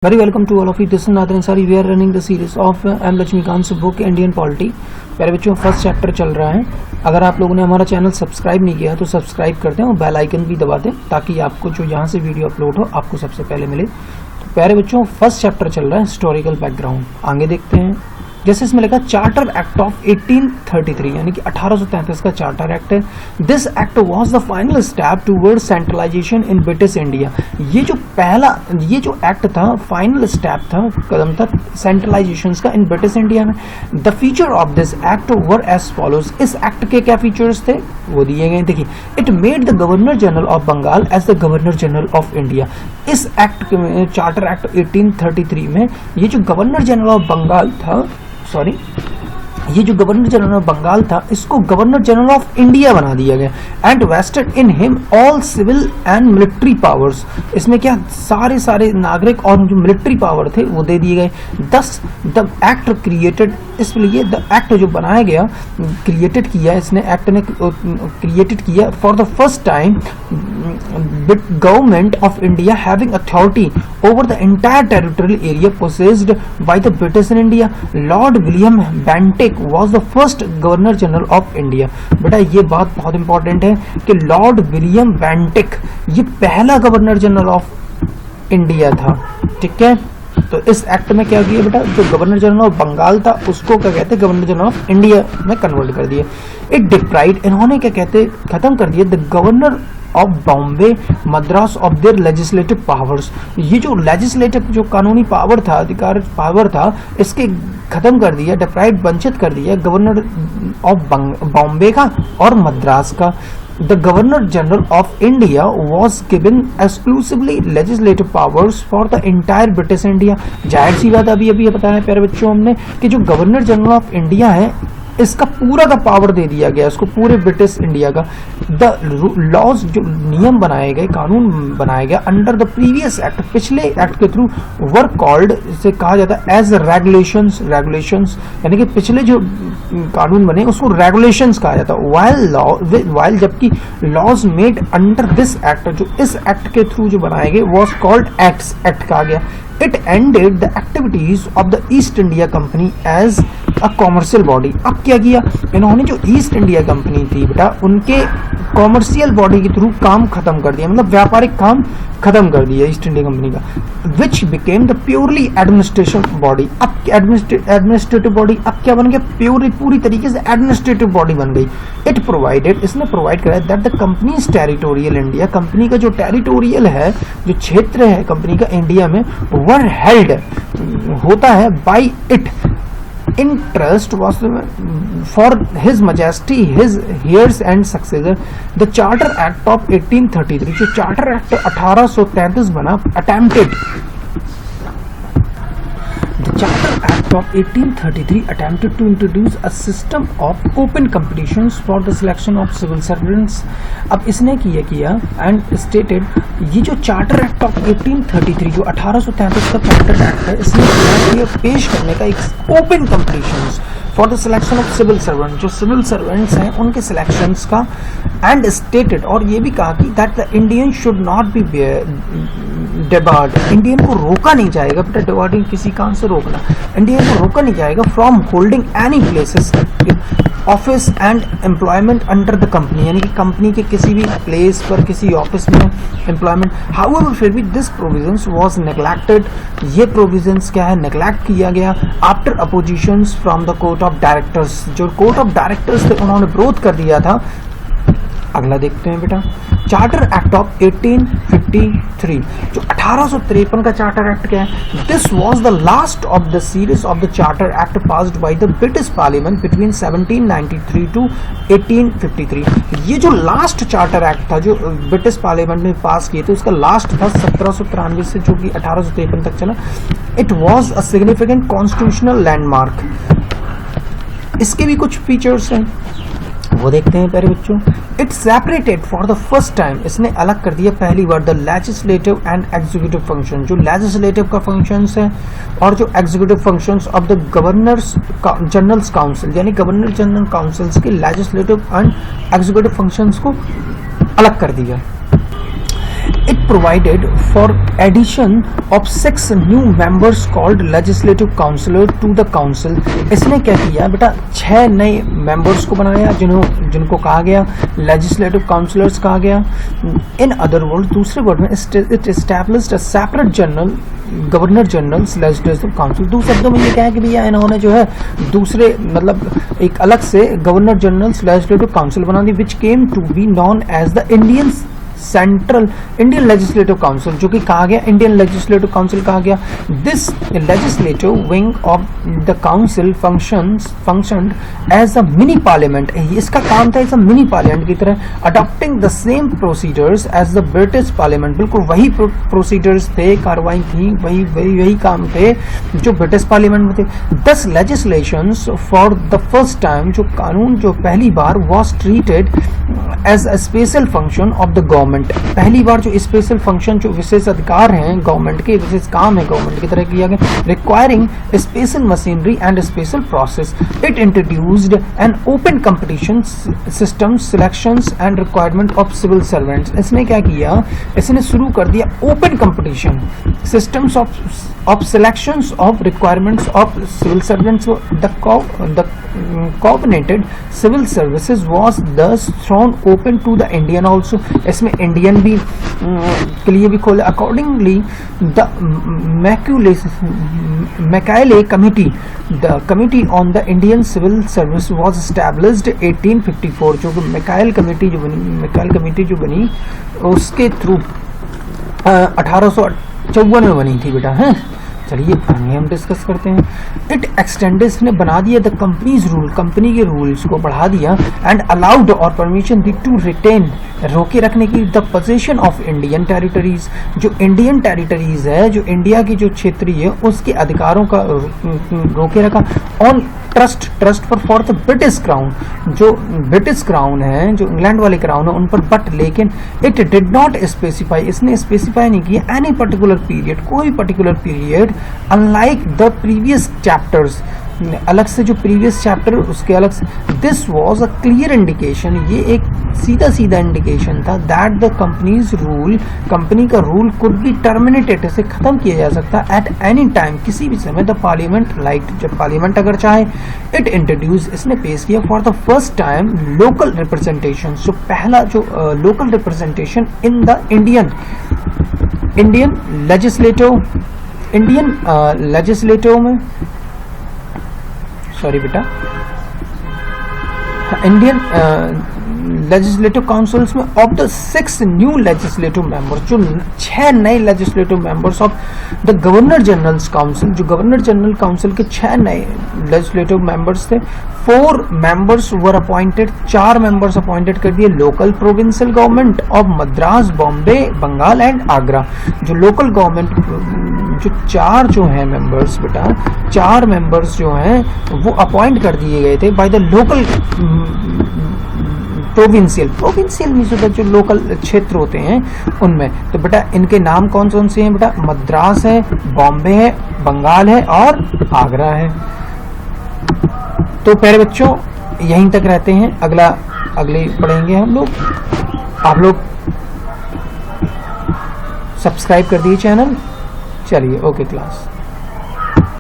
Very welcome to all of you. This is Nader Ansari. We are running the series of M. Laxmikant's book Indian Polity. प्यारे बच्चों, first chapter चल रहा है. अगर आप लोगों ने हमारा चैनल सब्सक्राइब नहीं किया तो सब्सक्राइब कर दें और बेल आइकन भी दबा दें ताकि आपको जो यहाँ से वीडियो अपलोड हो आपको सबसे पहले मिले. तो प्यारे बच्चों, फर्स्ट चैप्टर चल रहा है हिस्टोरिकल बैकग्राउंड. आगे देखते हैं. जैसे इसमें लिखा चार्टर एक्ट ऑफ 1833 यानी कि 1833 का चार्टर एक्ट है. This act was the final step toward centralisation in British India. ये जो एक्ट था फाइनल स्टेप था, कदम था सेंट्रलाइजेशन का इन ब्रिटिश इंडिया में. The feature of this act were as follows. इस एक्ट के क्या फीचर्स थे वो दिए गए. देखिए, it made the governor general of Bengal as the governor general of India. इस एक्ट में, चार्टर एक्ट 1833 में, ये जो गवर्नर जनरल ऑफ बंगाल था, ये जो गवर्नर जनरल ऑफ बंगाल था, इसको गवर्नर जनरल ऑफ इंडिया बना दिया गया. And vested in him all civil and military powers. इसमें क्या सारे नागरिक और जो मिलिट्री पावर थे वो दे दिए गए. दस द एक्ट क्रिएटेड, इसलिए द एक्ट जो बनाया गया, क्रिएटेड किया, इसने एक्ट ने क्रिएटेड किया for the first time government of India having authority over the entire territorial area possessed bye the British in India. Lord William Bentinck was the first governor general of India. बेटा ये बात बहुत important है कि Lord William Bentinck ये पहला governor general of India था. ठीक है, तो इस एक्ट में क्या किया बेटा, जो गवर्नर जनरल ऑफ बंगाल था उसको क्या कहते हैं, गवर्नर जनरल ऑफ इंडिया में कन्वर्ट कर दिया. इट डिप्राइड, इन्होंने क्या कहते, खत्म कर दिया the governor of Bombay Madras of their legislative powers. ये जो लेजिस्लेटिव, जो कानूनी पावर था, अधिकार पावर था, इसके खत्म कर दिया, डिप्राइड, वंचित कर दिया गवर्नर ऑफ बॉम्बे का और मद्रास का. The Governor General of India was given exclusively legislative powers for the entire British India. जाहिर सी बात, अभी बताया प्यारे बच्चों हमने कि जो गवर्नर जनरल ऑफ इंडिया है इसका पूरा का पावर दे दिया गया इसको पूरे ब्रिटिश इंडिया का. द लॉज, जो नियम बनाए गए, कानून बनाया गया अंडर द प्रीवियस एक्ट, पिछले एक्ट के थ्रू, वर कॉल्ड, इसे कहा जाता है एज रेगुलेशंस. यानी कि पिछले जो कानून बने उसको रेगुलेशंस कहा जाता है. वाइल जबकि laws made under this act, जो इस एक्ट के थ्रू जो बनाए गए, वॉज कॉल्ड एक्ट्स, एक्ट कहा गया. It ended the activities of the East India Company as a commercial body. अब क्या किया इन्होंने, जो ईस्ट इंडिया कंपनी थी बेटा, उनके कॉमर्शियल बॉडी के थ्रू काम खत्म कर दिया, मतलब व्यापारिक काम खत्म कर दिया ईस्ट इंडिया कंपनी का. Which became the purely administration body. अब एडमिनिस्ट्रेटिव बॉडी अब क्या बन गया, पूरी तरीके से एडमिनिस्ट्रेटिव बॉडी बन गई. इट प्रोवाइडेड, इसने प्रोवाइड कराया that the companies territorial India, company का जो टेरिटोरियल है, जो क्षेत्र है कंपनी का इंडिया में, वर हेल्ड, होता है, by it interest was for his majesty, his heirs and successor. The charter act of 1833, जो चार्टर एक्ट 1833 बना, attempted, the charter act of 1833 attempted to introduce a system of open competitions for the selection of civil servants. अब इसने किया and stated, ये जो charter act of 1833 जो 1833 का charter act है, इसने पेश करने का एक open competitions for the selection of civil servant, जो सिविल सर्वेंट्स हैं उनके सिलेक्शंस का. एंड स्टेटेड, और ये भी कहा कि that the Indian should not be debarred, Indian को रोका नहीं जाएगा बेटा, डिबार्डिंग किसी काम से रोकना, इंडियन को रोका नहीं जाएगा from holding any places office and employment under the company, यानी कि कंपनी के किसी भी प्लेस पर, किसी ऑफिस में एम्प्लॉयमेंट. हाउएवर, फिर भी दिस प्रोविजंस वाज नेग्लेक्टेड, ये प्रोविजंस क्या है, नेग्लेक्ट किया गया after oppositions from the court of directors. जो कोर्ट ऑफ डायरेक्टर्स थे उन्होंने विरोध कर दिया था. अगला देखते हैं बेटा, चार्टर एक्ट ऑफ 1853, जो 1853 का चार्टर एक्ट क्या है. This was the last of the series of the charter act passed by the British parliament between 1793 to 1853. ये जो लास्ट चार्टर एक्ट था जो ब्रिटिश पार्लियामेंट में पास किए थे, उसका लास्ट था 1793 से जो कि 1853 तक चला. It was a significant constitutional landmark. इसके भी कुछ फीचर्स हैं, वो देखते हैं प्यारे बच्चों. It separated for the first time, इसने अलग कर दिया पहली बार the legislative and executive function, जो लेजिस्लेटिव का फंक्शंस है और जो executive functions of the governors generals council, यानी गवर्नर जनरल काउंसिल्स के लेजिस्लेटिव एंड एग्जीक्यूटिव फंक्शंस को अलग कर दिया. It provided for addition of 6 new members called legislative councillor to the council. इसने क्या किया बेटा, 6 नए members को बनाया जिनको कहा गया legislative councillors कहा गया. In other words, दूसरे वर्ड में it established a separate general governor general legislative council. दूसरे शब्दों में ये क्या है कि भैया इन्होंने जो है दूसरे मतलब एक अलग से गवर्नर जनरल लेजिस्लेटिव काउंसिल बना दी, which came to be known as the Indian legislative council, जो कि कहा गया इंडियन लेजिस्लेटिव काउंसिल कहा गया. This legislative wing of the council functioned as a mini parliament. इसका काम था एज अ मिनी पार्लियामेंट की तरह, adopting the same procedures as the British parliament. बिल्कुल वही प्रोसीजर्स थे, कार्रवाई थी, वही काम थे जो ब्रिटिश पार्लियामेंट में थे. 10 legislations for the first time, जो कानून जो पहली बार was treated as a special function of the government. पहली बार जो स्पेशल फंक्शन, जो विशेष अधिकार हैं गवर्नमेंट के, विशेष काम है गवर्नमेंट की तरह किया गया, requiring special machinery and special process. It introduced an open competition system selections and requirement of civil servants. इसने क्या किया, इसने शुरू कर दिया open competition systems of selections of requirements of civil servants. The coordinated civil services was thus thrown open to the Indian also. इसमें Indian भी के लिए भी खोला. Accordingly, the Macaulay Committee, the Committee on the Indian Civil Service was established 1854. जो कि मैकाइल committee जो बनी उसके थ्रू 1854 में बनी थी बेटा. है चलिए आगे हम डिस्कस करते हैं. इट एक्सटेंडेड ने बना दिया द कंपनीज रूल, कंपनी के रूल्स को बढ़ा दिया, एंड अलाउड और परमिशन दी टू रिटेन, रोके रखने की, the position of Indian territories, जो इंडियन टेरिटरीज है, जो इंडिया की जो क्षेत्रीय है उसके अधिकारों का रोके रखा. On trust for the British crown, जो ब्रिटिश क्राउन है, जो इंग्लैंड वाले क्राउन है उन पर, बट लेकिन इट डिड नॉट स्पेसिफाई, इसने स्पेसिफाई नहीं किया एनी पर्टिकुलर पीरियड, कोई particular period, unlike the previous chapters, अलग से जो प्रीवियस चैप्टर उसके अलग से. This was a clear indication, ये एक सीधा इंडिकेशन था that the companies rule, company का रूल कुड बी टर्मिनेटेड, इसे खत्म किया जा सकता एट एनी टाइम, किसी भी समय, द पार्लियामेंट लाइक, जब पार्लियामेंट अगर चाहे. इट इंट्रोड्यूस, इसने पेश किया for the first time local representation, जो पहला जो local representation in the Indian legislative में, सॉरी बेटा, इंडियन लेजिस्लेटिव काउंसिल्स में of the 6 new legislative members, जो 6 नए legislative members of the governor generals council, जो गवर्नर जनरल काउंसिल के 6 नए लेजिस्लेटिव मेंबर्स थे. 4 मेंबर्स वर अपॉइंटेड, 4 मेंबर्स अपॉइंटेड कर दिए local provincial government of Madras, Bombay, Bengal and Agra. जो लोकल गवर्नमेंट, जो 4 जो हैं मेंबर्स बेटा, 4 मेंबर्स जो हैं वो अपॉइंट कर दिए गए थे by the local provincial means जो लोकल क्षेत्र होते हैं उनमें. तो बेटा इनके नाम कौन से हैं बेटा, मद्रास है, बॉम्बे है, बंगाल है और आगरा है. तो प्यारे बच्चों यहीं तक रहते हैं, अगले पढ़ेंगे हम लोग. आप लोग सब्सक्राइब कर दिए चैनल. चलिए ओके क्लास.